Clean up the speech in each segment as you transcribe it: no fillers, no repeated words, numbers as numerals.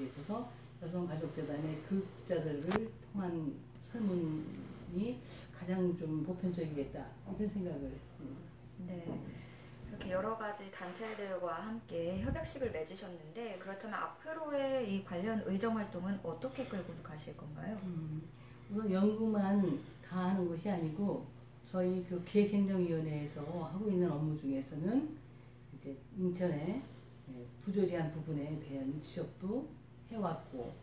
있어서 여성가족재단의 교육자들을 통한 설문이 가장 좀 보편적이겠다 이런 생각을 했습니다. 네, 이렇게 여러 가지 단체들과 함께 협약식을 맺으셨는데 그렇다면 앞으로의 이 관련 의정 활동은 어떻게 끌고 가실 건가요? 우선 연구만 다 하는 것이 아니고 저희 그 기획행정위원회에서 하고 있는 업무 중에서는 이제 인천의 부조리한 부분에 대한 지적도 해왔고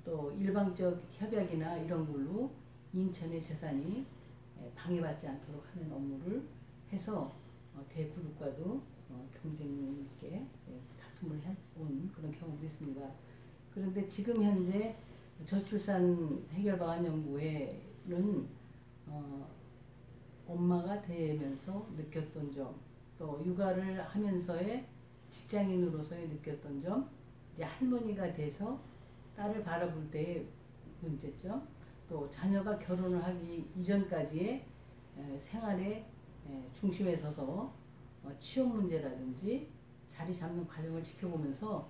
또 일방적 협약이나 이런 걸로 인천의 재산이 방해받지 않도록 하는 업무를 해서 대그룹과도 경쟁 있게 다툼을 해온 그런 경우도 있습니다. 그런데 지금 현재 저출산 해결 방안 연구회는 엄마가 되면서 느꼈던 점, 또 육아를 하면서의 직장인으로서의 느꼈던 점, 이제 할머니가 돼서 딸을 바라볼 때의 문제점, 또 자녀가 결혼을 하기 이전까지의 생활의 중심에 서서 취업 문제라든지 자리 잡는 과정을 지켜보면서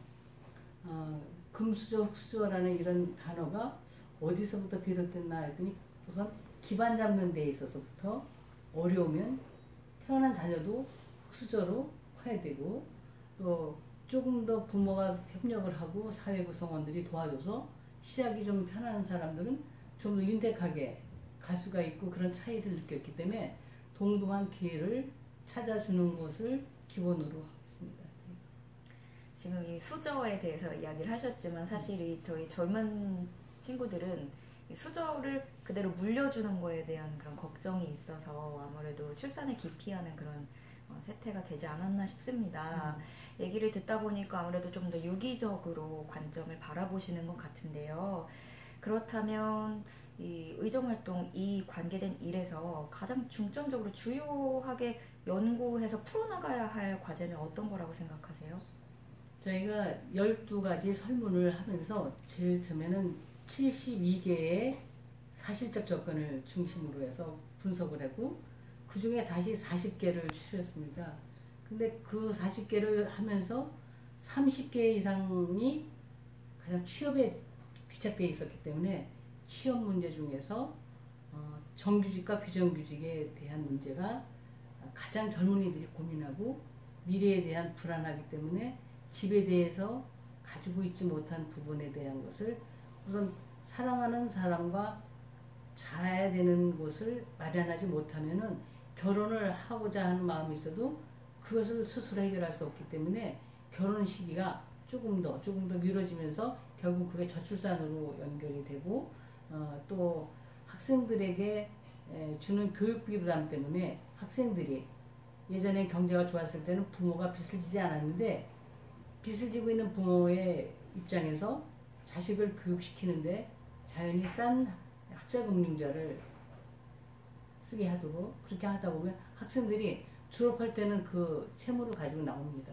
금수저, 흑수저라는 이런 단어가 어디서부터 비롯됐나 했더니 우선 기반 잡는 데 있어서부터 어려우면 태어난 자녀도 흑수저로 커야 되고 또 조금 더 부모가 협력을 하고 사회 구성원들이 도와줘서 시작이 좀 편한 사람들은 좀 더 윤택하게 갈 수가 있고 그런 차이를 느꼈기 때문에 동등한 기회를 찾아주는 것을 기본으로 하고 있습니다. 지금 이 수저에 대해서 이야기를 하셨지만 사실 이 저희 젊은 친구들은 이 수저를 그대로 물려주는 거에 대한 그런 걱정이 있어서 아무래도 출산을 기피하는 그런 세태가 되지 않았나 싶습니다. 얘기를 듣다 보니까 아무래도 좀 더 유기적으로 관점을 바라보시는 것 같은데요. 그렇다면 이 의정활동, 이 관계된 일에서 가장 중점적으로 주요하게 연구해서 풀어나가야 할 과제는 어떤 거라고 생각하세요? 저희가 12가지 설문을 하면서 제일 처음에는 72개의 사실적 접근을 중심으로 해서 분석을 하고 그 중에 다시 40개를 추출했습니다. 근데 그 40개를 하면서 30개 이상이 가장 취업에 귀착되어 있었기 때문에 취업 문제 중에서 정규직과 비정규직에 대한 문제가 가장 젊은이들이 고민하고 미래에 대한 불안하기 때문에 집에 대해서 가지고 있지 못한 부분에 대한 것을 우선 사랑하는 사람과 자야 되는 곳을 마련하지 못하면은 결혼을 하고자 하는 마음이 있어도 그것을 스스로 해결할 수 없기 때문에 결혼 시기가 조금 더 미뤄지면서 결국 그게 저출산으로 연결이 되고 또 학생들에게 주는 교육비 부담 때문에 학생들이 예전에 경제가 좋았을 때는 부모가 빚을 지지 않았는데 빚을 지고 있는 부모의 입장에서 자식을 교육시키는데 자연히 싼 학자금융자를 쓰게 하도록 그렇게 하다 보면 학생들이 졸업할 때는 그 채무를 가지고 나옵니다.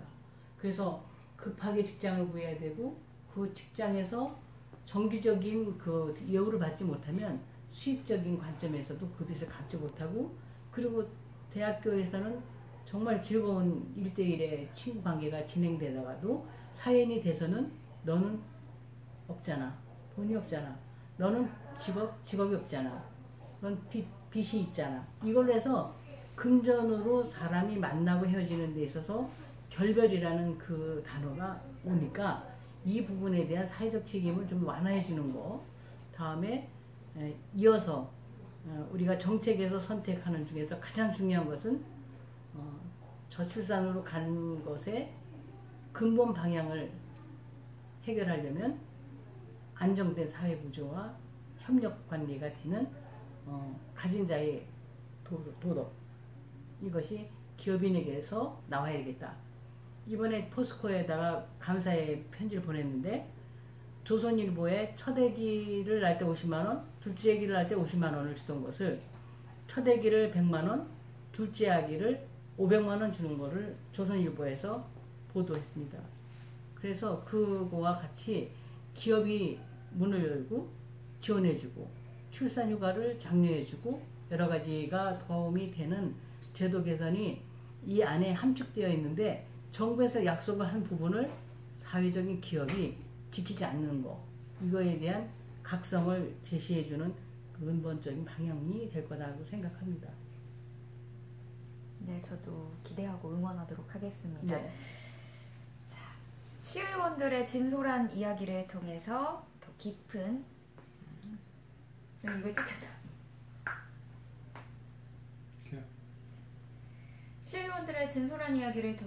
그래서 급하게 직장을 구해야 되고 그 직장에서 정기적인 그 예우를 받지 못하면 수입적인 관점에서도 그 빚을 갚지 못하고 그리고 대학교에서는 정말 즐거운 1대1의 친구 관계가 진행되다가도 사연이 돼서는 너는 없잖아. 돈이 없잖아. 너는 직업이 없잖아. 넌 빚이 있잖아. 이걸로 해서 금전으로 사람이 만나고 헤어지는 데 있어서 결별이라는 그 단어가 오니까 이 부분에 대한 사회적 책임을 좀 완화해 주는 거. 다음에 이어서 우리가 정책에서 선택하는 중에서 가장 중요한 것은 저출산으로 가는 것의 근본 방향을 해결하려면 안정된 사회 구조와 협력 관계가 되는 가진 자의 도덕 이것이 기업인에게서 나와야겠다. 이번에 포스코에다가 감사의 편지를 보냈는데 조선일보에 첫 아기를 낳을 때 50만 원, 둘째 아기를 낳을 때 50만 원을 주던 것을 첫 아기를 100만 원, 둘째 아기를 500만 원 주는 거를 조선일보에서 보도했습니다. 그래서 그거와 같이 기업이 문을 열고 지원해주고 출산휴가를 장려해주고 여러 가지가 도움이 되는 제도 개선이 이 안에 함축되어 있는데 정부에서 약속을 한 부분을 사회적인 기업이 지키지 않는 거, 이거에 대한 각성을 제시해주는 그 근본적인 방향이 될 거라고 생각합니다. 네, 저도 기대하고 응원하도록 하겠습니다. 네. 자, 시의원들의 진솔한 이야기를 통해서 더 깊은 이거 찍혔다. 시의원들의 진솔한 이야기를 통해서